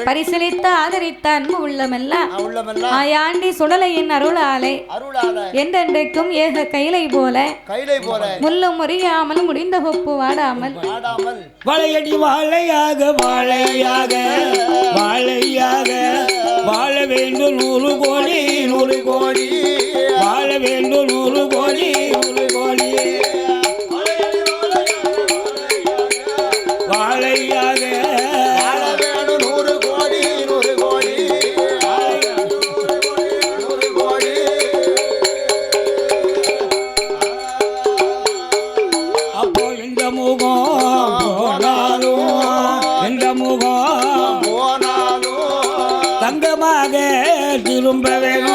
பரிசளித்த ஆதரித்த அன்பு உள்ளமெல்லாம் ஆயாண்டி சுடலையின் அருளாலே என்றென்றைக்கும் ஏக கைலை போல முள்ளும் முறியாமல் முடிந்த கொப்பு வாடாமல் வளையடி வாழையாக வாழையாக வாழையாக வாழ வேண்டும் 100 கோடி 100 கோடி வாழ வேண்டும் 100 கோடி 100 கோடி வாழையாக வாழ வேண்டும் 100 கோடி 100 கோடி 100 கோடி. அப்போ இந்த முகம் போனாலும் இந்த முகம் போனாலும் தங்கமாக திரும்ப வேணும்